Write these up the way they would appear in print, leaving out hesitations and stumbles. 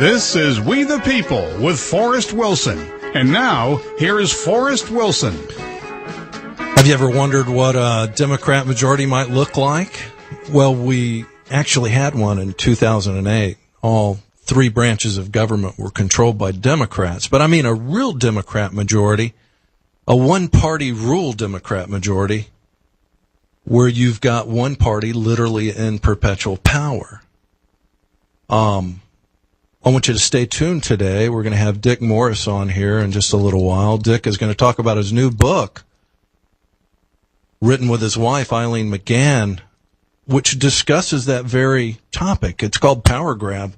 This is We the People with Forrest Wilson. And now, here is Forrest Wilson. Have you ever wondered what a Democrat majority might look like? Well, we actually had one in 2008. All three branches of government were controlled by Democrats. But I mean a real Democrat majority, a one-party rule Democrat majority, where you've got one party literally in perpetual power. I want you to stay tuned today. We're going to have Dick Morris on here in just a little while. Dick is going to talk about his new book, written with his wife, Eileen McGann, which discusses that very topic. It's called Power Grab.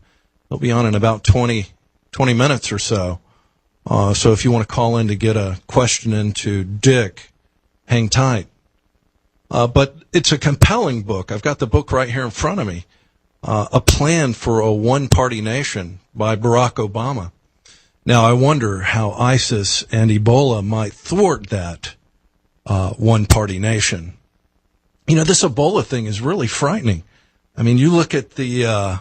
He'll be on in about 20 minutes or so. So if you want to call in to get a question into Dick, hang tight. But it's a compelling book. I've got the book right here in front of me. A Plan for a One-Party Nation by Barack Obama. Now, I wonder how ISIS and Ebola might thwart that one-party nation. You know, this Ebola thing is really frightening. I mean, you look at the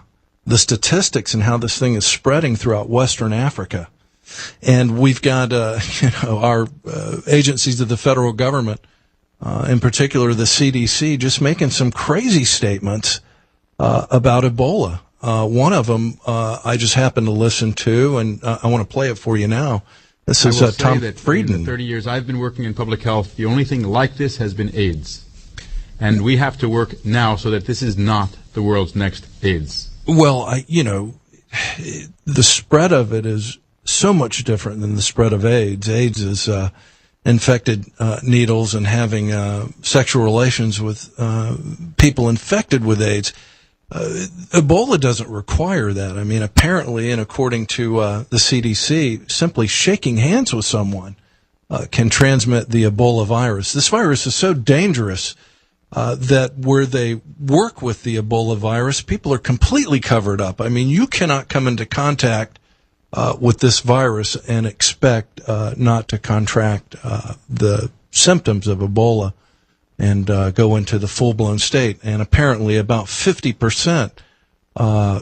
statistics and how this thing is spreading throughout Western Africa. And we've got, our agencies of the federal government, in particular the CDC, just making some crazy statements about Ebola. One of them I just happened to listen to, and I want to play it for you now. This is Tom Frieden. In the 30 years I've been working in public health, the only thing like this has been AIDS. And we have to work now so that this is not the world's next AIDS. Well, the spread of it is so much different than the spread of AIDS. AIDS is infected needles and having sexual relations with people infected with AIDS. Ebola doesn't require that. I mean, apparently, and according to the CDC, simply shaking hands with someone can transmit the Ebola virus. This virus is so dangerous that where they work with the Ebola virus, people are completely covered up. I mean, you cannot come into contact with this virus and expect not to contract the symptoms of Ebola and go into the full-blown state. And apparently about 50%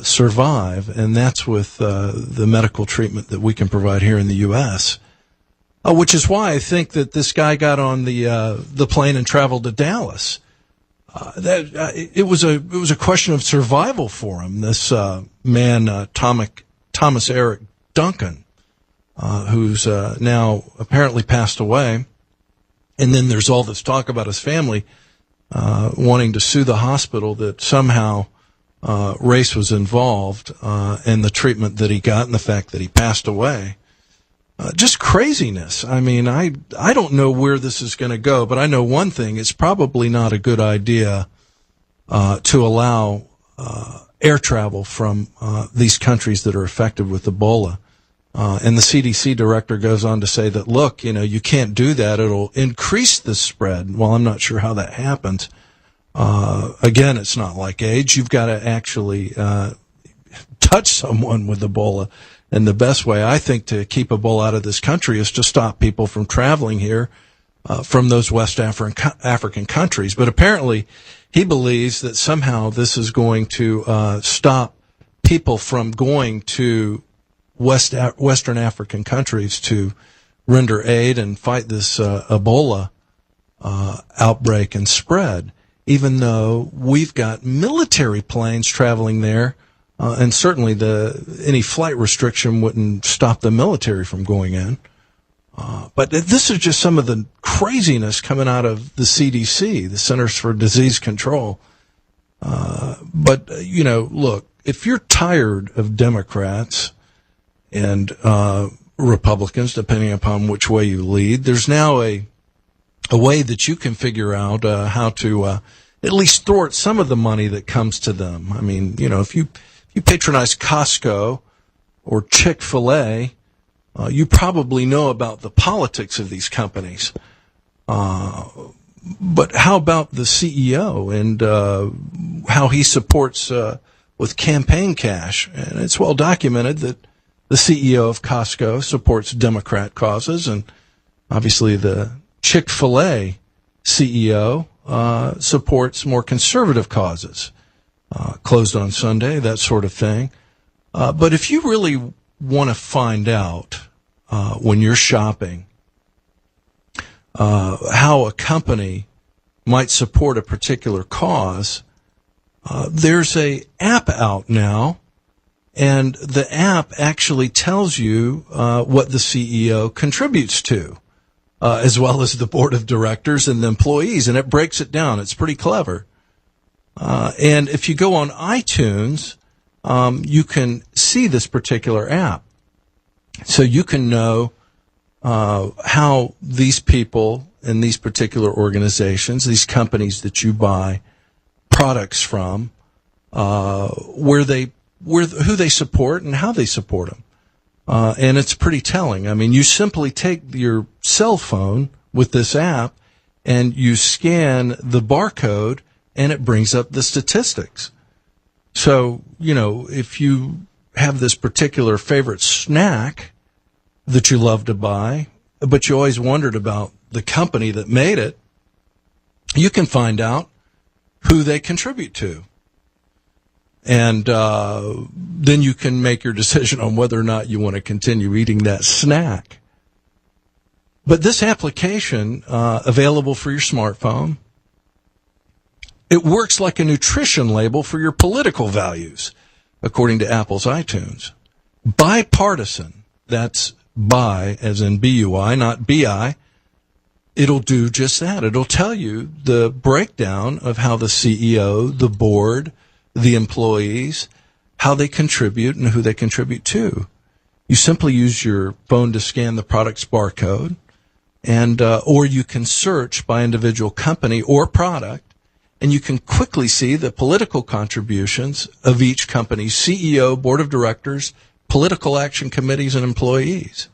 survive, and that's with the medical treatment that we can provide here in the U.S., which is why I think that this guy got on the plane and traveled to Dallas. It was a question of survival for him. This man, Thomas Eric Duncan, who's now apparently passed away. And then there's all this talk about his family wanting to sue the hospital that somehow race was involved in the treatment that he got and the fact that he passed away. Just craziness. I mean, I don't know where this is going to go, but I know one thing. It's probably not a good idea to allow air travel from these countries that are affected with Ebola. And the CDC director goes on to say that, look, you can't do that. It'll increase the spread. Well, I'm not sure how that happens. Again, it's not like AIDS. You've got to actually touch someone with Ebola. And the best way, I think, to keep Ebola out of this country is to stop people from traveling here from those West African countries. But apparently, he believes that somehow this is going to stop people from going to Western African countries to render aid and fight this Ebola outbreak and spread, even though we've got military planes traveling there, and certainly any flight restriction wouldn't stop the military from going in. But this is just some of the craziness coming out of the CDC, the Centers for Disease Control. But look, if you're tired of Democrats and Republicans, depending upon which way you lead, there's now a way that you can figure out how to at least thwart some of the money that comes to them. I mean, if you patronize Costco or Chick-fil-A, you probably know about the politics of these companies. But how about the CEO and how he supports with campaign cash? And it's well documented that the CEO of Costco supports Democrat causes, and obviously the Chick-fil-A CEO supports more conservative causes. Closed on Sunday, that sort of thing. But if you really want to find out when you're shopping how a company might support a particular cause, there's a app out now, and the app actually tells you what the CEO contributes to, as well as the board of directors and the employees, and it breaks it down. It's pretty clever. And if you go on iTunes, you can see this particular app. So you can know how these people in these particular organizations, these companies that you buy products from, who they support and how they support them. And it's pretty telling. I mean, you simply take your cell phone with this app and you scan the barcode and it brings up the statistics. So, if you have this particular favorite snack that you love to buy, but you always wondered about the company that made it, you can find out who they contribute to. And then you can make your decision on whether or not you want to continue eating that snack. But this application, available for your smartphone, it works like a nutrition label for your political values, according to Apple's iTunes. Bipartisan, that's bi as in B-U-I, not B-I. It'll do just that. It'll tell you the breakdown of how the CEO, the board, the employees, how they contribute and who they contribute to. You simply use your phone to scan the product's barcode, and or you can search by individual company or product, and you can quickly see the political contributions of each company's CEO, board of directors, political action committees, and employees.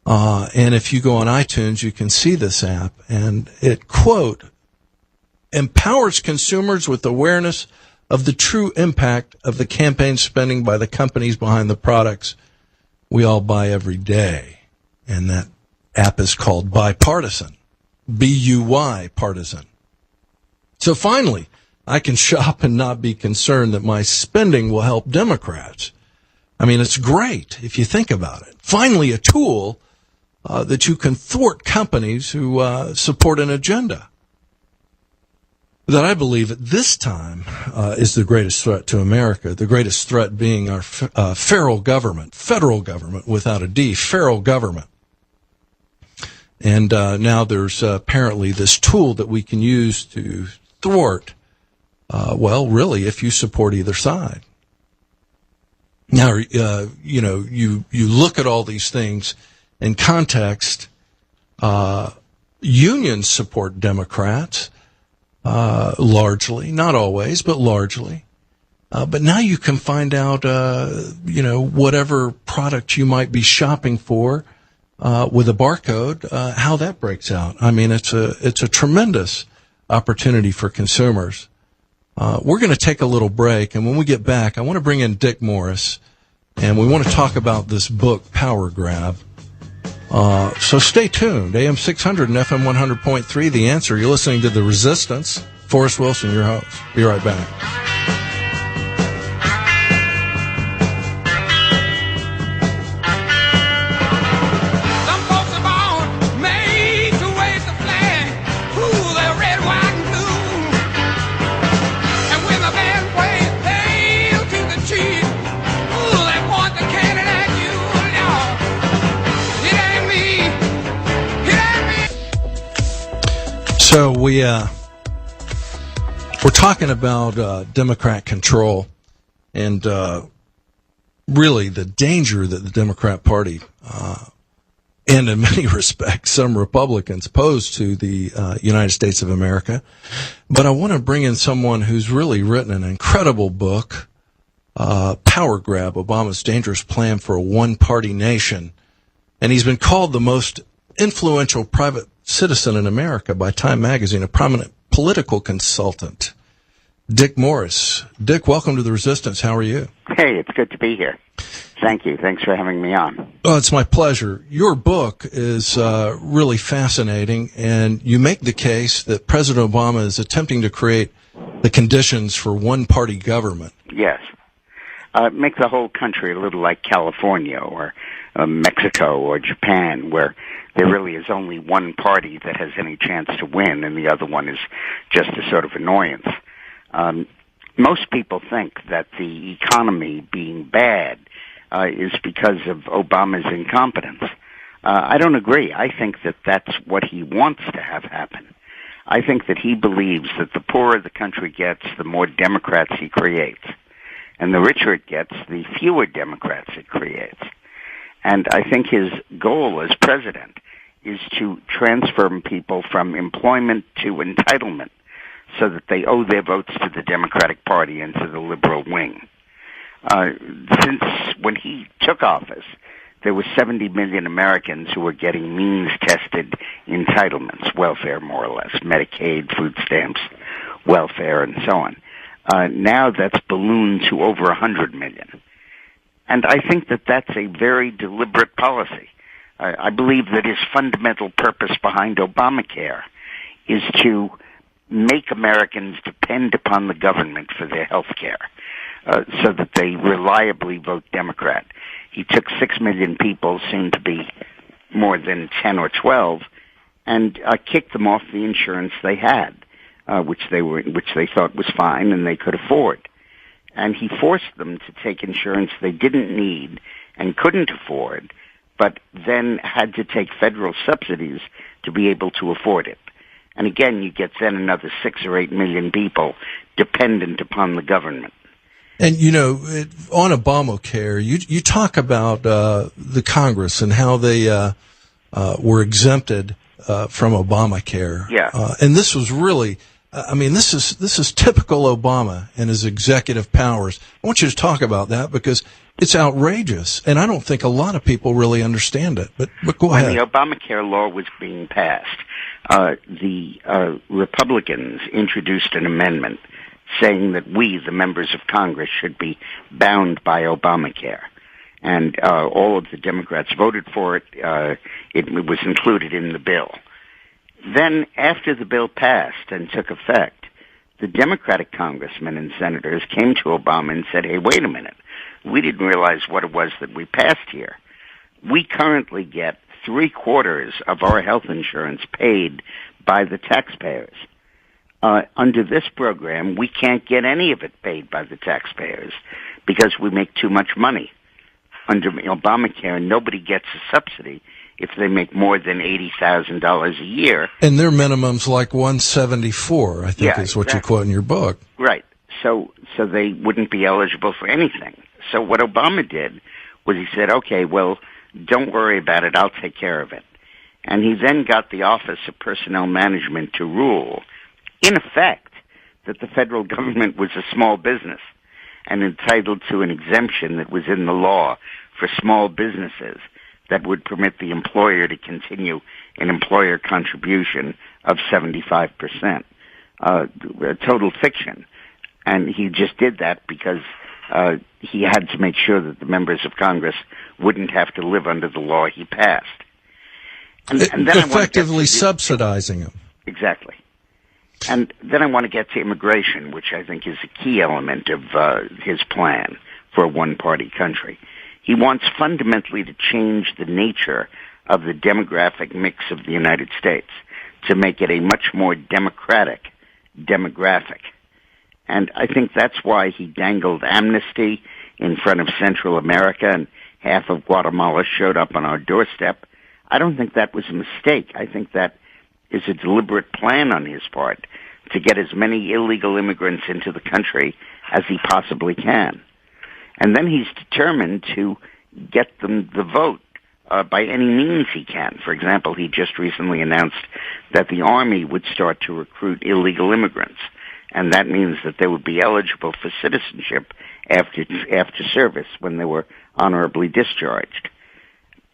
And if you go on iTunes, you can see this app, and it, quote, empowers consumers with awareness of the true impact of the campaign spending by the companies behind the products we all buy every day. And that app is called Bipartisan, B-U-Y, partisan. So finally, I can shop and not be concerned that my spending will help Democrats. I mean, it's great if you think about it. Finally, a tool that you can thwart companies who support an agenda that I believe at this time is the greatest threat to America, the greatest threat being our federal government without a D, federal government. And now there's apparently this tool that we can use to thwart, really, if you support either side. Now, you look at all these things in context. Unions support Democrats, largely, not always, but largely. But now you can find out, whatever product you might be shopping for, with a barcode, how that breaks out. I mean, it's a tremendous opportunity for consumers. We're going to take a little break, and when we get back, I want to bring in Dick Morris, and we want to talk about this book, Power Grab. So stay tuned. AM 600 and FM 100.3, The Answer. You're listening to The Resistance. Forrest Wilson, your host. Be right back. So we're talking about Democrat control and really the danger that the Democrat Party and in many respects some Republicans pose to the United States of America. But I want to bring in someone who's really written an incredible book, Power Grab, Obama's Dangerous Plan for a One-Party Nation. And he's been called the most influential private citizen in America by Time Magazine, a prominent political consultant. Dick Morris. Dick, welcome to The Resistance. How are you? Hey, it's good to be here. Thank you. Thanks for having me on. Oh, it's my pleasure. Your book is really fascinating, and you make the case that President Obama is attempting to create the conditions for one-party government. Yes. make the whole country a little like California or Mexico or Japan, where there really is only one party that has any chance to win, and the other one is just a sort of annoyance. Most people think that the economy being bad is because of Obama's incompetence. I don't agree. I think that that's what he wants to have happen. I think that he believes that the poorer the country gets, the more Democrats he creates. And the richer it gets, the fewer Democrats it creates. And I think his goal as president is to transfer people from employment to entitlement so that they owe their votes to the Democratic Party and to the liberal wing. Since when he took office, there were 70 million Americans who were getting means-tested entitlements, welfare more or less, Medicaid, food stamps, welfare, and so on. Now that's ballooned to over 100 million. And I think that that's a very deliberate policy. I believe that his fundamental purpose behind Obamacare is to make Americans depend upon the government for their health care so that they reliably vote Democrat. He took 6 million people, soon to be more than 10 or 12, and kicked them off the insurance they had, which they thought was fine and they could afford. And he forced them to take insurance they didn't need and couldn't afford, but then had to take federal subsidies to be able to afford it. And again, you get then another 6 or 8 million people dependent upon the government. And, on Obamacare, you talk about the Congress and how they were exempted from Obamacare. Yeah. And this was really, this is typical Obama and his executive powers. I want you to talk about that because it's outrageous, and I don't think a lot of people really understand it. But go ahead. When the Obamacare law was being passed, the Republicans introduced an amendment saying that we, the members of Congress, should be bound by Obamacare. And all of the Democrats voted for it. It was included in the bill. Then, after the bill passed and took effect, the Democratic congressmen and senators came to Obama and said, hey, wait a minute. We didn't realize what it was that we passed here. We currently get 3/4 of our health insurance paid by the taxpayers. Under this program, we can't get any of it paid by the taxpayers because we make too much money. Under Obamacare, nobody gets a subsidy if they make more than $80,000 a year. And their minimum's like $174, I think is what you quote in your book. Right. So they wouldn't be eligible for anything. So what Obama did was he said, okay, well, don't worry about it. I'll take care of it. And he then got the Office of Personnel Management to rule, in effect, that the federal government was a small business and entitled to an exemption that was in the law for small businesses that would permit the employer to continue an employer contribution of 75%. A total fiction. And he just did that because he had to make sure that the members of Congress wouldn't have to live under the law he passed. And then effectively subsidizing them. Exactly. And then I want to get to immigration, which I think is a key element of his plan for a one-party country. He wants fundamentally to change the nature of the demographic mix of the United States to make it a much more democratic demographic. And I think that's why he dangled amnesty in front of Central America and half of Guatemala showed up on our doorstep. I don't think that was a mistake. I think that is a deliberate plan on his part to get as many illegal immigrants into the country as he possibly can. And then he's determined to get them the vote by any means he can. For example, he just recently announced that the Army would start to recruit illegal immigrants, and that means that they would be eligible for citizenship after service when they were honorably discharged.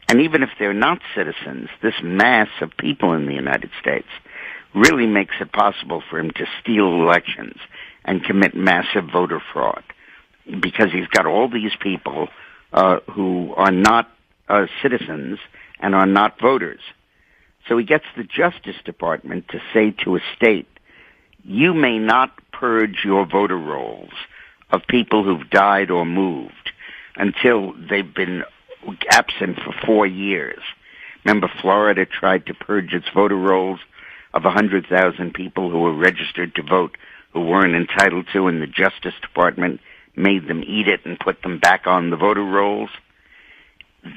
And even if they're not citizens, this mass of people in the United States really makes it possible for him to steal elections and commit massive voter fraud, because he's got all these people who are not citizens and are not voters. So he gets the Justice Department to say to a state, you may not purge your voter rolls of people who've died or moved until they've been absent for 4 years. Remember, Florida tried to purge its voter rolls of 100,000 people who were registered to vote who weren't entitled to, and the Justice Department made them eat it and put them back on the voter rolls.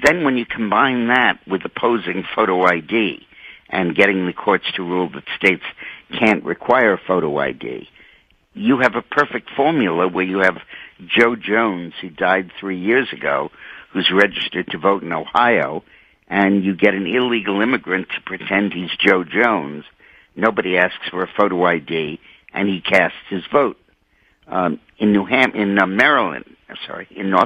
Then when you combine that with opposing photo ID and getting the courts to rule that states can't require photo ID, you have a perfect formula where you have Joe Jones, who died 3 years ago, who's registered to vote in Ohio, and you get an illegal immigrant to pretend he's Joe Jones. Nobody asks for a photo ID, and he casts his vote. In North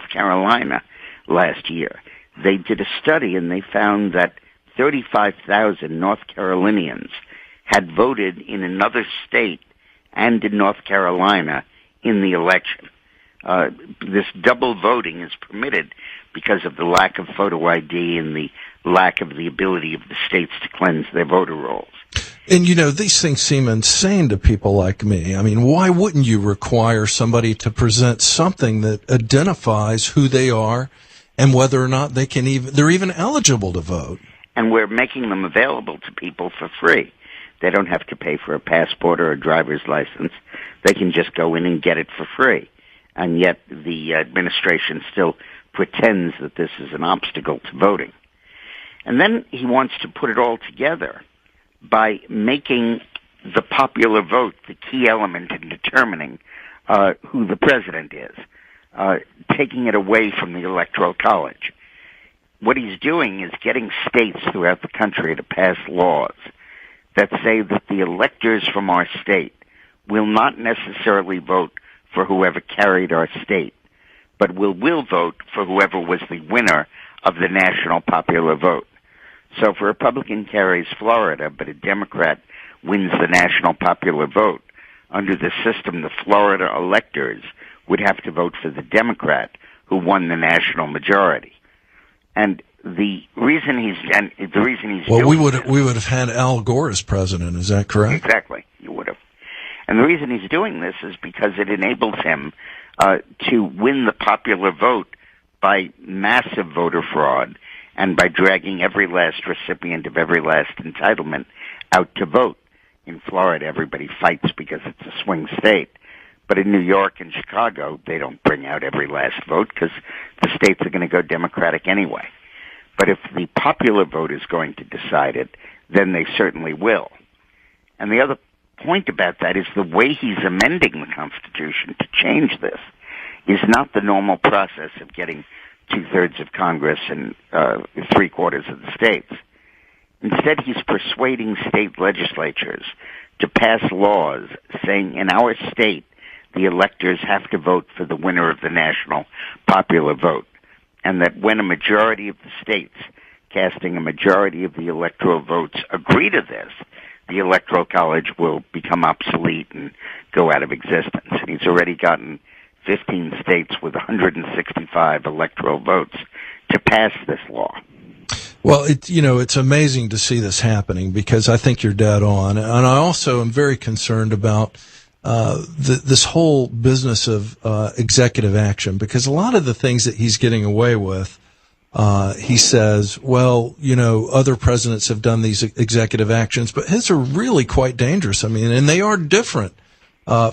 Carolina last year, they did a study, and they found that 35,000 North Carolinians had voted in another state and in North Carolina in the election. This double voting is permitted because of the lack of photo ID and the lack of the ability of the states to cleanse their voter rolls. And, these things seem insane to people like me. I mean, why wouldn't you require somebody to present something that identifies who they are and whether or not they're even eligible to vote? And we're making them available to people for free. They don't have to pay for a passport or a driver's license. They can just go in and get it for free. And yet the administration still pretends that this is an obstacle to voting. And then he wants to put it all together by making the popular vote the key element in determining who the president is, taking it away from the Electoral College. What he's doing is getting states throughout the country to pass laws that say that the electors from our state will not necessarily vote for whoever carried our state, but will vote for whoever was the winner of the national popular vote. So if a Republican carries Florida, but a Democrat wins the national popular vote, under the system, the Florida electors would have to vote for the Democrat who won the national majority. And the reason he's we would have had Al Gore as president. Is that correct? Exactly, you would have. And the reason he's doing this is because it enables him to win the popular vote by massive voter fraud and by dragging every last recipient of every last entitlement out to vote. In Florida, everybody fights because it's a swing state. But in New York and Chicago, they don't bring out every last vote because the states are going to go Democratic anyway. But if the popular vote is going to decide it, then they certainly will. And the other point about that is the way he's amending the Constitution to change this is not the normal process of getting 2/3 of Congress and 3/4 of the states. Instead, he's persuading state legislatures to pass laws saying in our state the electors have to vote for the winner of the national popular vote, and that when a majority of the states casting a majority of the electoral votes agree to this, the Electoral College will become obsolete and go out of existence. And he's already gotten 15 states with 165 electoral votes to pass this law. Well, it's amazing to see this happening because I think you're dead on. And I also am very concerned about this whole business of executive action, because a lot of the things that he's getting away with, he says, well, other presidents have done these executive actions, but his are really quite dangerous. I mean, and they are different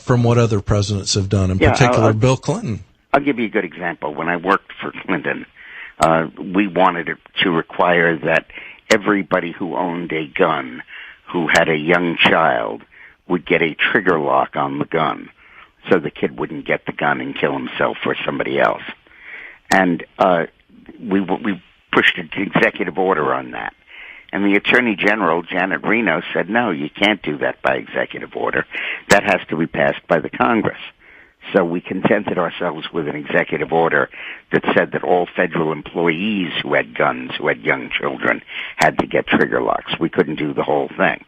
from what other presidents have done, in particular Bill Clinton. I'll give you a good example. When I worked for Clinton, we wanted to require that everybody who owned a gun, who had a young child, would get a trigger lock on the gun so the kid wouldn't get the gun and kill himself or somebody else. And we pushed an executive order on that. And the Attorney General, Janet Reno, said, no, you can't do that by executive order. That has to be passed by the Congress. So we contented ourselves with an executive order that said that all federal employees who had guns, who had young children, had to get trigger locks. We couldn't do the whole thing.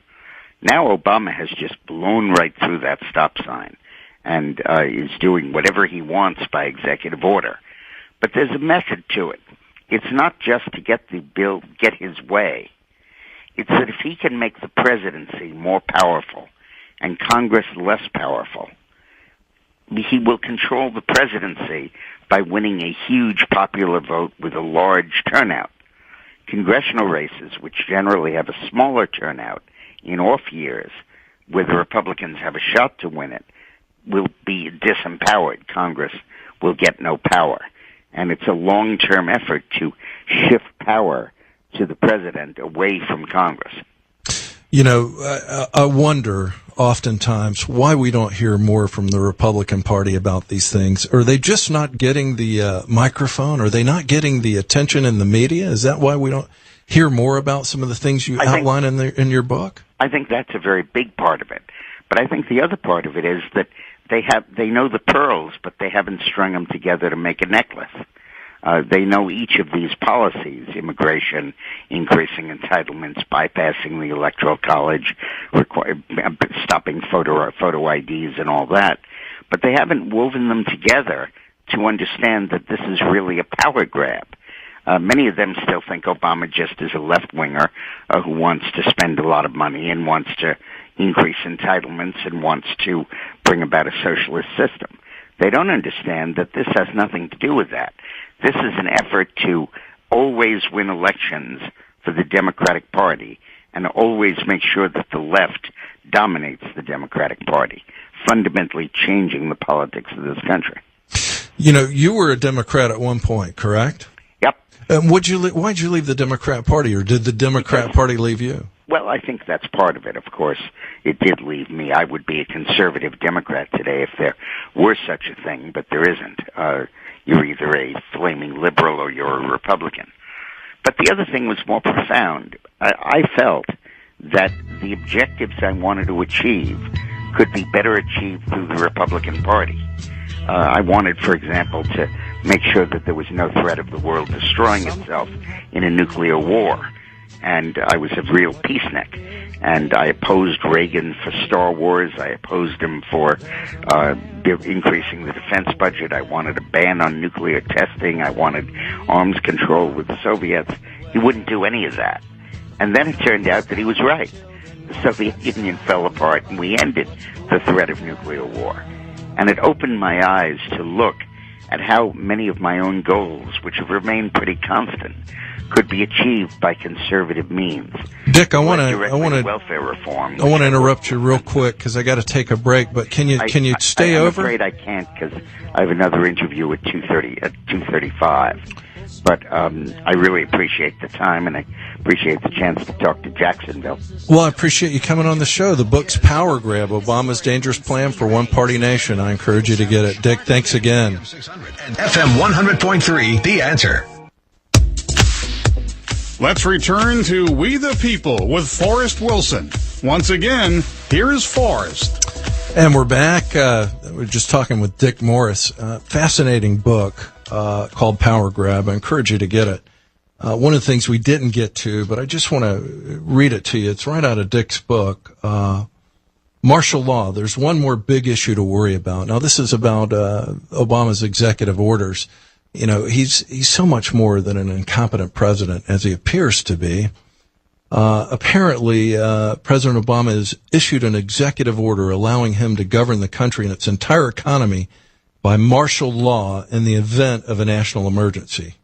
Now Obama has just blown right through that stop sign and is doing whatever he wants by executive order. But there's a method to it. It's not just to get the bill, get his way. It's that if he can make the presidency more powerful and Congress less powerful, he will control the presidency by winning a huge popular vote with a large turnout. Congressional races, which generally have a smaller turnout in off years, where the Republicans have a shot to win it, will be disempowered. Congress will get no power. And it's a long-term effort to shift power to the president away from Congress. You know, I wonder oftentimes why we don't hear more from the Republican Party about these things. Are they just not getting the microphone? Are they not getting the attention in the media? Is that why we don't hear more about some of the things you outline in your book? I think that's a very big part of it. But I think the other part of it is that they know the pearls, but they haven't strung them together to make a necklace. They know each of these policies: immigration, increasing entitlements, bypassing the Electoral College, stopping photo IDs and all that. But they haven't woven them together to understand that this is really a power grab. Many of them still think Obama just is a left-winger who wants to spend a lot of money and wants to increase entitlements and wants to bring about a socialist system. They don't understand that this has nothing to do with that. This is an effort to always win elections for the Democratic Party and always make sure that the left dominates the Democratic Party, fundamentally changing the politics of this country. You know, you were a Democrat at one point, correct? Yep. Why'd you leave the Democrat Party, or did the Democrat Party leave you? Well, I think that's part of it. Of course, it did leave me. I would be a conservative Democrat today if there were such a thing, but there isn't. You're either a flaming liberal or you're a Republican. But the other thing was more profound. I felt that the objectives I wanted to achieve could be better achieved through the Republican Party. I wanted, for example, to make sure that there was no threat of the world destroying itself in a nuclear war. And I was a real peacenik. And I opposed Reagan for Star Wars. I opposed him for increasing the defense budget. I wanted a ban on nuclear testing. I wanted arms control with the Soviets. He wouldn't do any of that. And then it turned out that he was right. The Soviet Union fell apart, and we ended the threat of nuclear war. And it opened my eyes to look at how many of my own goals, which have remained pretty constant, could be achieved by conservative means. Dick, I want to welfare reform. I want to interrupt you real quick because I got to take a break. But can you stay over? I'm afraid I can't because I have another interview at 2:35. But I really appreciate the time, and I appreciate the chance to talk to Jacksonville. Well, I appreciate you coming on the show. The book's Power Grab, Obama's Dangerous Plan for One Party Nation. I encourage you to get it. Dick, thanks again. FM 100.3, The Answer. Let's return to We the People with Forrest Wilson. Once again, here is Forrest. And we're back. We're just talking with Dick Morris. Fascinating book called Power Grab. I encourage you to get it. One of the things we didn't get to, but I just want to read it to you. It's right out of Dick's book. Martial law. There's one more big issue to worry about. Now, this is about Obama's executive orders. You know, he's so much more than an incompetent president as he appears to be. Apparently, President Obama has issued an executive order allowing him to govern the country and its entire economy by martial law in the event of a national emergency.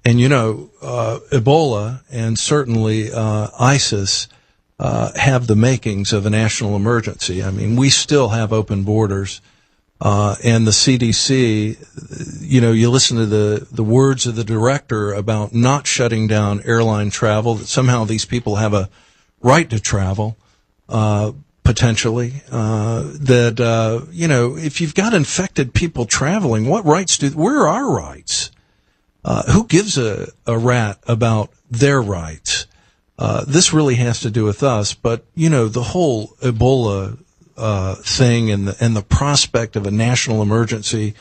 And, you know, Ebola and certainly ISIS have the makings of a national emergency. I mean, we still have open borders. And the CDC, you know, you listen to the words of the director about not shutting down airline travel, that somehow these people have a right to travel, potentially, that, you know, if you've got infected people traveling, what rights where are our rights? Who gives a rat about their rights? This really has to do with us, but, you know, the whole Ebola thing and the prospect of a national emergency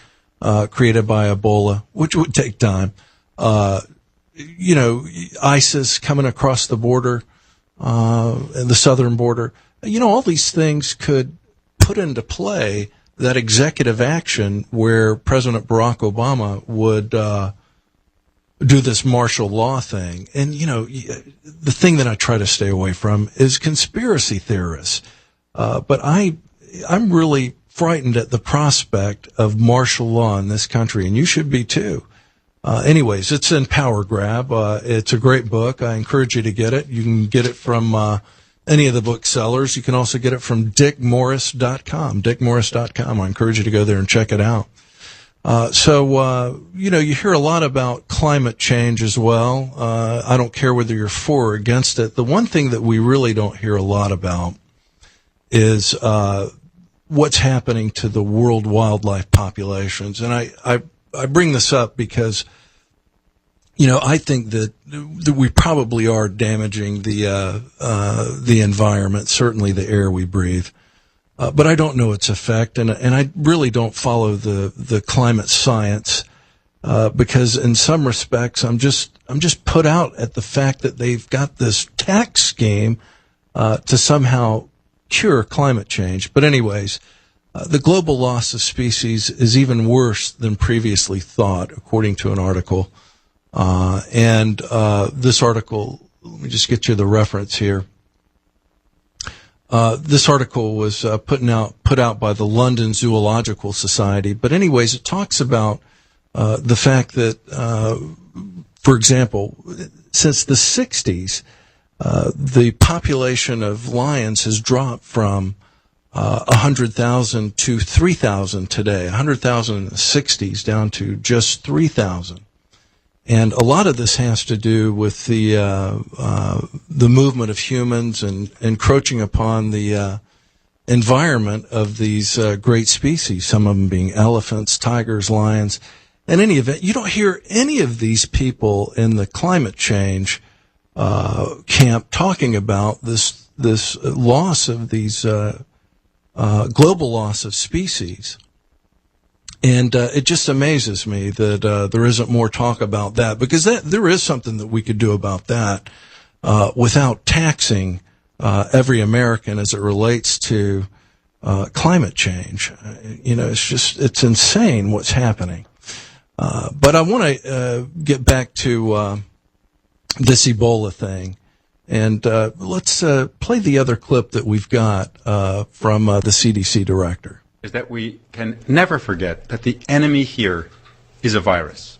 created by Ebola, which would take time. You know, ISIS coming across the border, the southern border. You know, all these things could put into play that executive action where President Barack Obama would do this martial law thing. And, you know, the thing that I try to stay away from is conspiracy theorists. But I'm really frightened at the prospect of martial law in this country, and you should be too. Anyways, it's in Power Grab. It's a great book. I encourage you to get it. You can get it from any of the booksellers. You can also get it from dickmorris.com. dickmorris.com. I encourage you to go there and check it out. You hear a lot about climate change as well. I don't care whether you're for or against it. The one thing that we really don't hear a lot about is what's happening to the world wildlife populations. And I bring this up because, I think that we probably are damaging the environment, certainly the air we breathe. But I don't know its effect, and I really don't follow the climate science because in some respects I'm just put out at the fact that they've got this tax scheme to somehow cure climate change. But anyways, the global loss of species is even worse than previously thought, according to an article. This article, let me just get you the reference here. This article was put out by the London Zoological Society. But anyways, it talks about the fact that, for example, since the 60s, the population of lions has dropped from 100,000 to 3,000 today. 100,000 in the 60s down to just 3,000. And a lot of this has to do with the movement of humans and encroaching upon the environment of these great species, some of them being elephants, tigers, lions. In any event, you don't hear any of these people in the climate change camp talking about this loss of these global loss of species. And it just amazes me that there isn't more talk about that, because there is something that we could do about that without taxing every American as it relates to climate change. It's insane what's happening. But I want to get back to this Ebola thing, and let's play the other clip that we've got from the CDC director. Is that we can never forget that the enemy here is a virus.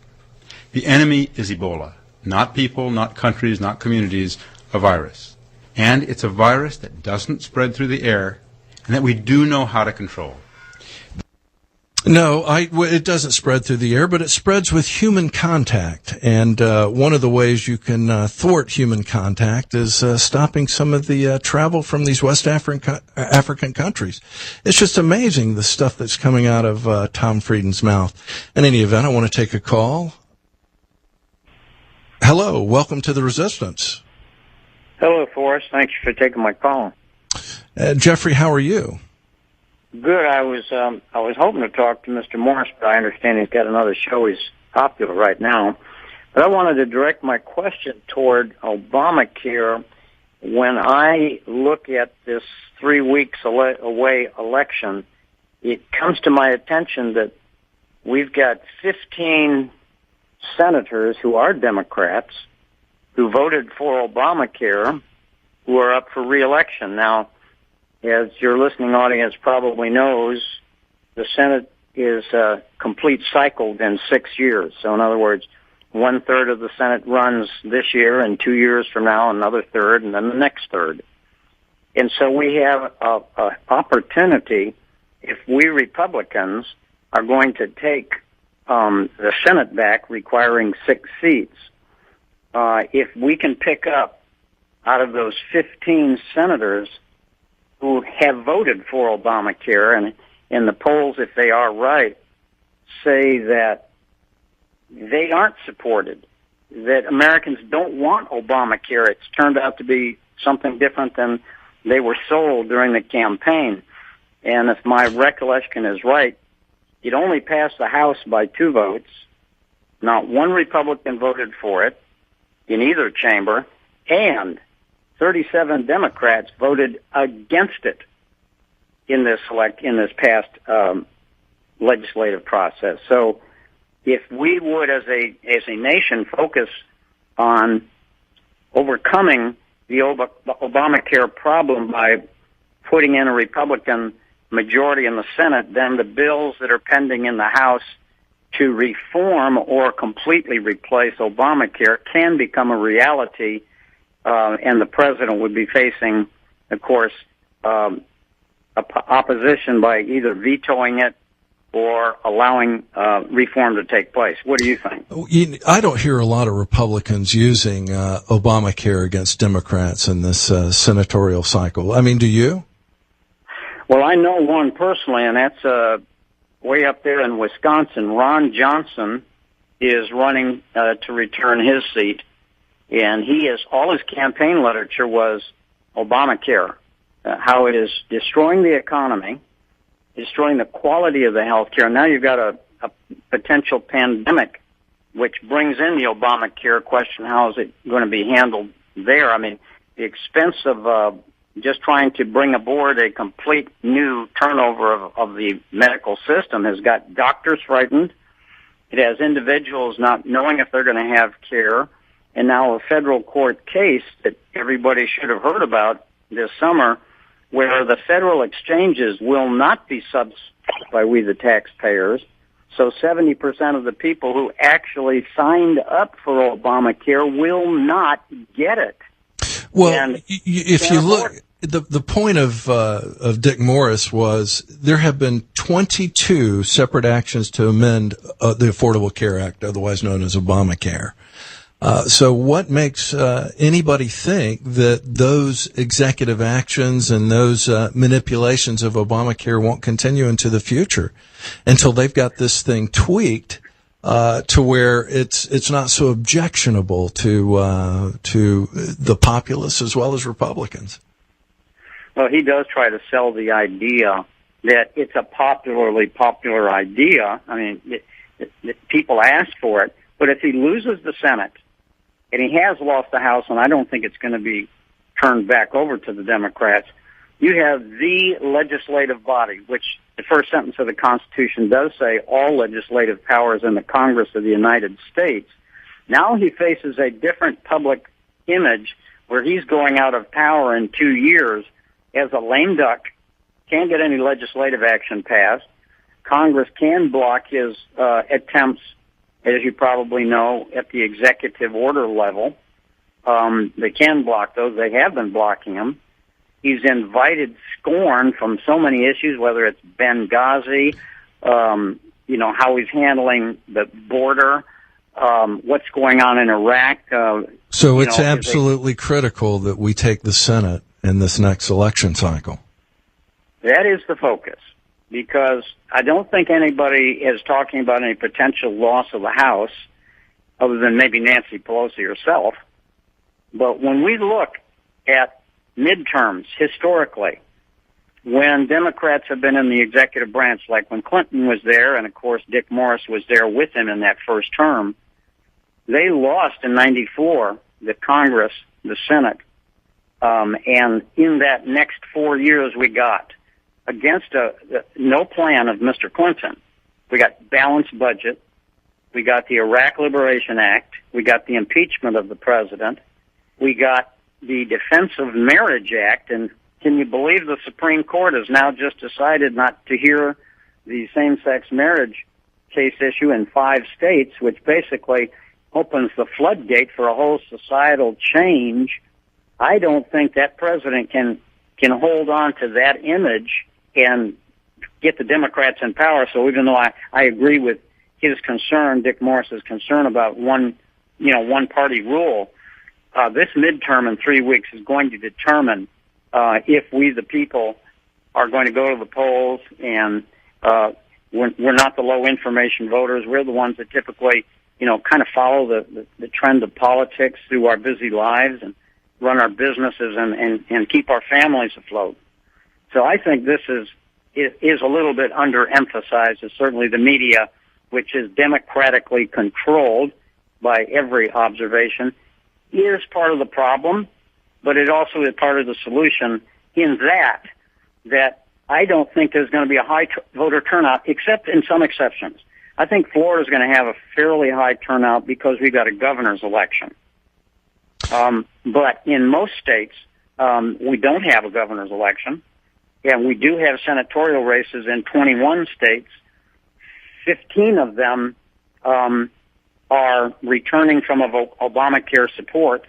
The enemy is Ebola. Not people, not countries, not communities, a virus. And it's a virus that doesn't spread through the air and that we do know how to control. No, it doesn't spread through the air, but it spreads with human contact. And one of the ways you can thwart human contact is stopping some of the travel from these West African countries. It's just amazing the stuff that's coming out of Tom Frieden's mouth. In any event, I want to take a call. Hello, welcome to the Resistance. Hello, Forrest. Thanks for taking my call. Jeffrey, how are you? Good. I was hoping to talk to Mr. Morris, but I understand he's got another show. He's popular right now. But I wanted to direct my question toward Obamacare. When I look at this 3 weeks away election, it comes to my attention that we've got 15 senators who are Democrats who voted for Obamacare who are up for re-election. Now, as your listening audience probably knows, the Senate is complete cycled in 6 years. So in other words, 1/3 of the Senate runs this year, and 2 years from now another third, and then the next third. And so we have an opportunity, if we Republicans are going to take the Senate back requiring 6 seats, if we can pick up out of those 15 senators who have voted for Obamacare, and in the polls, if they are right, say that they aren't supported, that Americans don't want Obamacare. It's turned out to be something different than they were sold during the campaign. And if my recollection is right, it only passed the House by 2 votes. Not one Republican voted for it in either chamber, and 37 Democrats voted against it in this past legislative process. So, if we would, as a nation, focus on overcoming the Obamacare problem by putting in a Republican majority in the Senate, then the bills that are pending in the House to reform or completely replace Obamacare can become a reality, and the president would be facing, of course, opposition by either vetoing it or allowing reform to take place. What do you think? I don't hear a lot of Republicans using Obamacare against Democrats in this senatorial cycle. I mean, do you? Well, I know one personally, and that's way up there in Wisconsin. Ron Johnson is running to return his seat, and all his campaign literature was Obamacare, how it is destroying the economy, destroying the quality of the health care. Now you've got a potential pandemic, which brings in the Obamacare question. How is it going to be handled there? I mean, the expense of just trying to bring aboard a complete new turnover of the medical system has got doctors frightened. It has individuals not knowing if they're going to have care. And now a federal court case that everybody should have heard about this summer, where the federal exchanges will not be subsidized by we the taxpayers. So 70% of the people who actually signed up for Obamacare will not get it. Well, if you look, the point of Dick Morris was there have been 22 separate actions to amend the Affordable Care Act, otherwise known as Obamacare. So what makes anybody think that those executive actions and those manipulations of Obamacare won't continue into the future until they've got this thing tweaked to where it's not so objectionable to the populace as well as Republicans? Well, he does try to sell the idea that it's a popular idea. I mean, people ask for it, but if he loses the Senate, and he has lost the House, and I don't think it's going to be turned back over to the Democrats, you have the legislative body, which the first sentence of the Constitution does say all legislative powers in the Congress of the United States. Now he faces a different public image where he's going out of power in 2 years as a lame duck, can't get any legislative action passed. Congress can block his attempts, as you probably know, at the executive order level. They can block those. They have been blocking them. He's invited scorn from so many issues, whether it's Benghazi, how he's handling the border, what's going on in Iraq. So it's absolutely critical that we take the Senate in this next election cycle. That is the focus, because I don't think anybody is talking about any potential loss of the House, other than maybe Nancy Pelosi herself. But when we look at midterms, historically, when Democrats have been in the executive branch, like when Clinton was there, and of course Dick Morris was there with him in that first term, they lost in '94 the Congress, the Senate, and in that next 4 years we got, against no plan of Mr. Clinton, we got balanced budget, we got the Iraq Liberation Act, we got the impeachment of the president, we got the Defense of Marriage Act, and can you believe the Supreme Court has now just decided not to hear the same-sex marriage case issue in 5 states, which basically opens the floodgate for a whole societal change. I don't think that president can hold on to that image and get the Democrats in power. So even though I agree with his concern, Dick Morris's concern about one party rule, this midterm in 3 weeks is going to determine if we, the people, are going to go to the polls. And we're not the low information voters. We're the ones that typically, kind of follow the trend of politics through our busy lives and run our businesses and keep our families afloat. So I think this is a little bit underemphasized, as certainly the media, which is democratically controlled by every observation, is part of the problem, but it also is part of the solution in that I don't think there's going to be a high voter turnout, except in some exceptions. I think Florida's going to have a fairly high turnout because we've got a governor's election. But in most states, we don't have a governor's election. and we do have senatorial races in 21 states. 15 of them are returning from Obamacare support.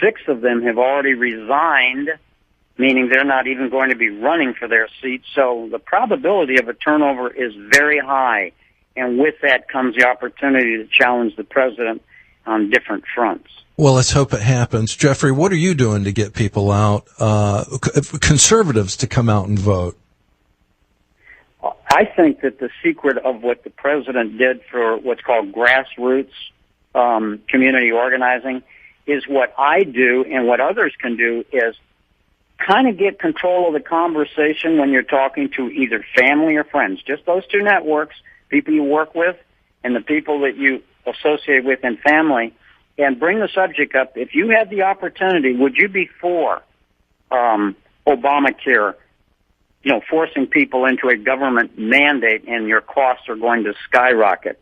6 of them have already resigned, meaning they're not even going to be running for their seats. So the probability of a turnover is very high, and with that comes the opportunity to challenge the president on different fronts. Well, let's hope it happens. Jeffrey, what are you doing to get people out, conservatives to come out and vote? I think that the secret of what the president did for what's called grassroots community organizing is what I do and what others can do is kind of get control of the conversation when you're talking to either family or friends, just those two networks, people you work with and the people that you associate with in family, and bring the subject up. If you had the opportunity, would you be for Obamacare, forcing people into a government mandate and your costs are going to skyrocket?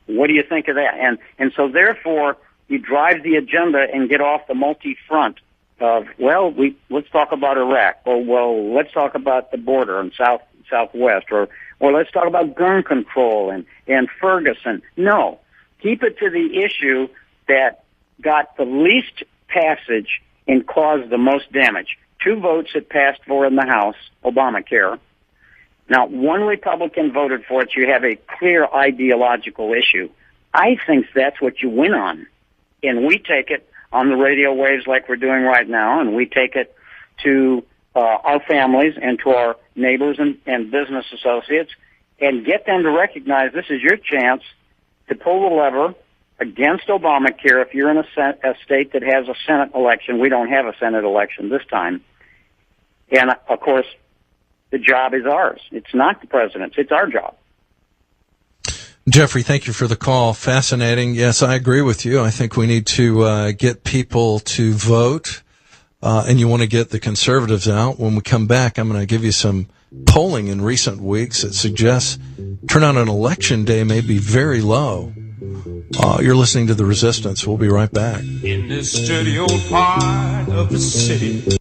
What do you think of that? And so therefore, you drive the agenda and get off the multi-front of, let's talk about Iraq, or, let's talk about the border and Southwest, or let's talk about gun control and Ferguson. No. Keep it to the issue that got the least passage and caused the most damage. 2 votes it passed for in the House, Obamacare. Now, 1 Republican voted for it. You have a clear ideological issue. I think that's what you win on. And we take it on the radio waves like we're doing right now, and we take it to our families and to our neighbors and business associates and get them to recognize this is your chance to pull the lever against Obamacare if you're in a state that has a Senate election. We don't have a Senate election this time. And, of course, the job is ours. It's not the president's. It's our job. Jeffrey, thank you for the call. Fascinating. Yes, I agree with you. I think we need to get people to vote, and you want to get the conservatives out. When we come back, I'm going to give you some polling in recent weeks that suggests turnout on election day may be very low. You're listening to The Resistance. We'll be right back. In this dirty old part of the city.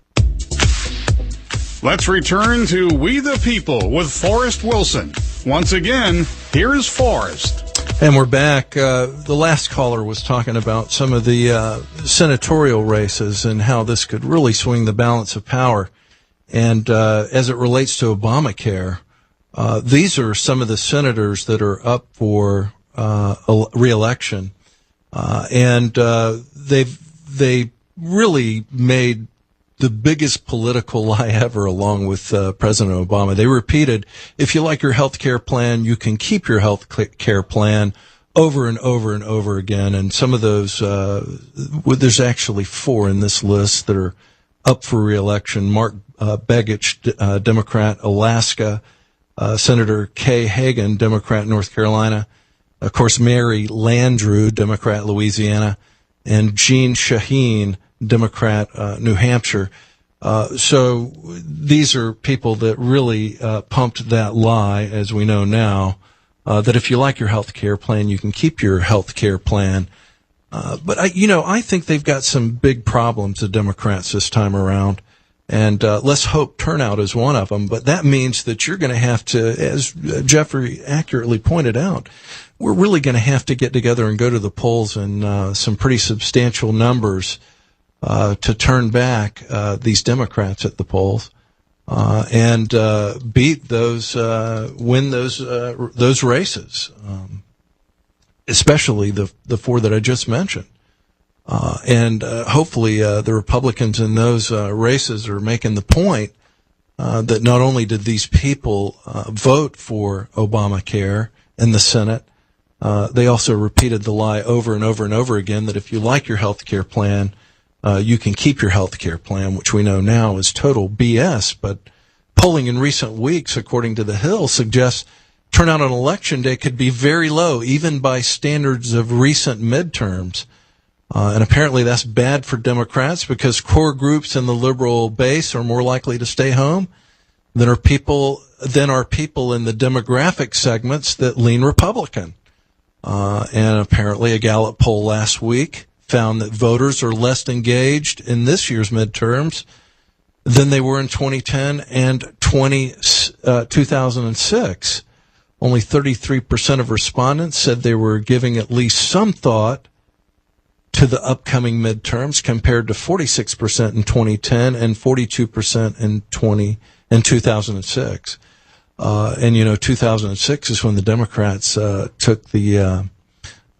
Let's return to We the People with Forrest Wilson. Once again, here's Forrest. And we're back. The last caller was talking about some of the senatorial races and how this could really swing the balance of power. And as it relates to Obamacare, these are some of the senators that are up for re-election. And they really made the biggest political lie ever, along with President Obama. They repeated, if you like your health care plan, you can keep your health care plan, over and over and over again. And some of those, there's actually 4 in this list that are up for re-election. Mark Begich, Democrat, Alaska, Senator Kay Hagan, Democrat, North Carolina, of course, Mary Landrieu, Democrat, Louisiana, and Jean Shaheen, Democrat, New Hampshire. So these are people that really pumped that lie, as we know now, that if you like your health care plan, you can keep your health care plan. But I think they've got some big problems, the Democrats, this time around. And let's hope turnout is one of them. But that means that you're going to have to, as Jeffrey accurately pointed out, we're really going to have to get together and go to the polls in some pretty substantial numbers to turn back these Democrats at the polls and beat those, win those races, especially the 4 that I just mentioned. And hopefully the Republicans in those races are making the point that not only did these people vote for Obamacare in the Senate, they also repeated the lie over and over and over again that if you like your health care plan, you can keep your health care plan, which we know now is total BS. But polling in recent weeks, according to The Hill, suggests turnout on Election Day could be very low, even by standards of recent midterms. And apparently that's bad for Democrats because core groups in the liberal base are more likely to stay home than are people in the demographic segments that lean Republican. And apparently a Gallup poll last week found that voters are less engaged in this year's midterms than they were in 2010 and 2006. Only 33% of respondents said they were giving at least some thought to the upcoming midterms, compared to 46% in 2010 and 42% in 2006. And 2006 is when the Democrats took the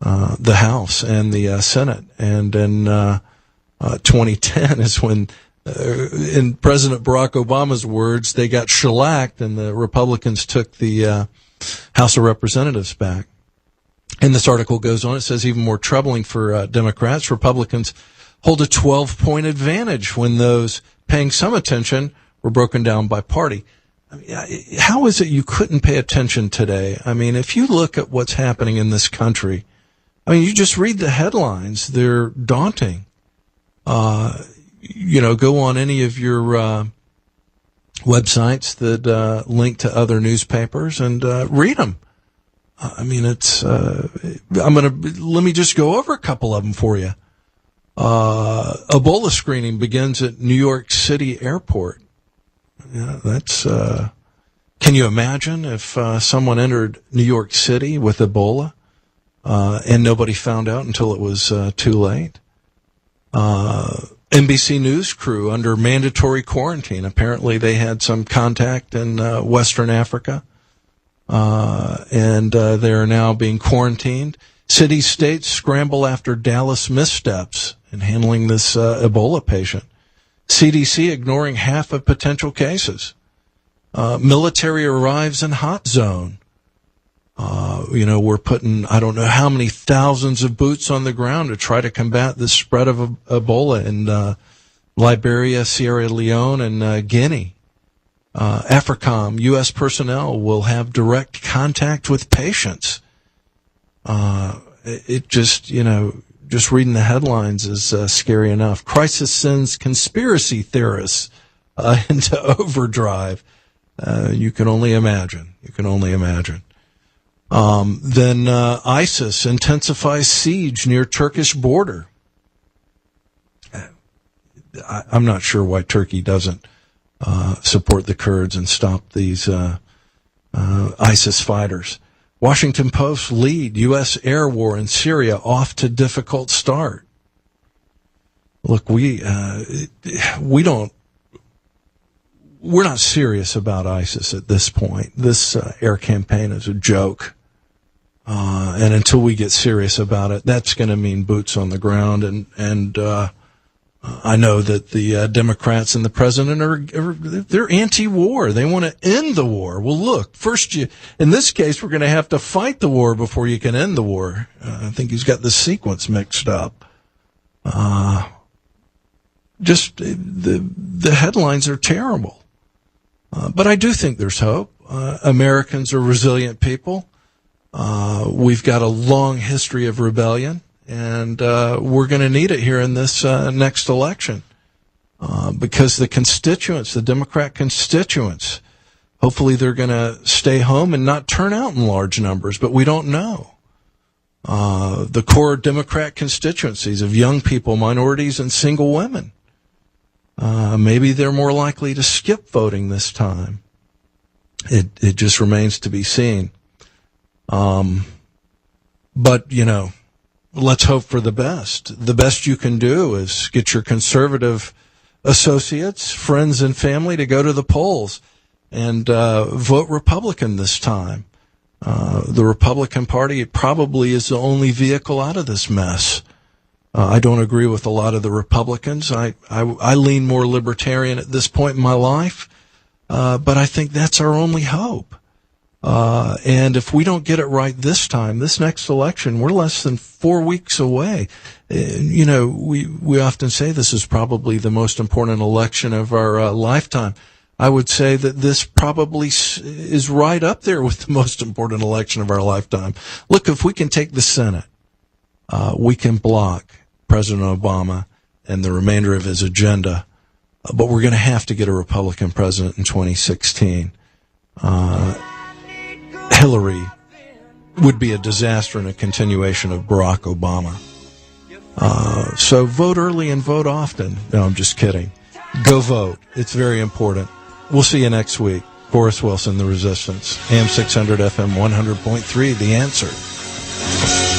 House and the Senate, and in 2010 is when, in President Barack Obama's words, they got shellacked and the Republicans took the House of Representatives back. And this article goes on, it says even more troubling for Democrats, Republicans hold a 12-point advantage when those paying some attention were broken down by party. I mean, how is it you couldn't pay attention today? I mean, if you look at what's happening in this country, I mean, you just read the headlines. They're daunting. Go on any of your websites that link to other newspapers and read them. I mean, let me just go over a couple of them for you. Ebola screening begins at New York City Airport. Yeah, that's, can you imagine if someone entered New York City with Ebola, and nobody found out until it was too late? NBC News crew under mandatory quarantine. Apparently they had some contact in Western Africa. And they are now being quarantined. Cities, states scramble after Dallas missteps in handling this Ebola patient. CDC ignoring half of potential cases. Military arrives in hot zone. We're putting, I don't know how many thousands of boots on the ground to try to combat the spread of Ebola in Liberia, Sierra Leone, and Guinea. AFRICOM, U.S. personnel will have direct contact with patients. It just, just reading the headlines is scary enough. Crisis sends conspiracy theorists into overdrive. You can only imagine. Then ISIS intensifies siege near Turkish border. I'm not sure why Turkey doesn't support the Kurds and stop these ISIS fighters. Washington Post lead U.S. air war in Syria off to difficult start. Look, we're not serious about ISIS at this point. This air campaign is a joke. And until we get serious about it, that's going to mean boots on the ground. And I know that the Democrats and the president they're anti-war. They want to end the war. Well, look, first in this case, we're going to have to fight the war before you can end the war. I think he's got the sequence mixed up. Just the headlines are terrible. But I do think there's hope. Americans are resilient people. We've got a long history of rebellion. And we're going to need it here in this next election because the Democrat constituents, hopefully they're going to stay home and not turn out in large numbers, but we don't know. The core Democrat constituencies of young people, minorities, and single women, maybe they're more likely to skip voting this time. It just remains to be seen. But, let's hope for the best. The best you can do is get your conservative associates, friends, and family to go to the polls and vote Republican this time. The Republican Party probably is the only vehicle out of this mess. I don't agree with a lot of the Republicans. I lean more libertarian at this point in my life, but I think that's our only hope. And if we don't get it right this time, this next election, we're less than 4 weeks away. We often say this is probably the most important election of our lifetime. I would say that this probably is right up there with the most important election of our lifetime. Look, if we can take the Senate, we can block President Obama and the remainder of his agenda, but we're going to have to get a Republican president in 2016. Hillary would be a disaster and a continuation of Barack Obama. So vote early and vote often. No, I'm just kidding. Go vote. It's very important. We'll see you next week. Forrest Wilson, The Resistance. AM 600 FM 100.3, The Answer.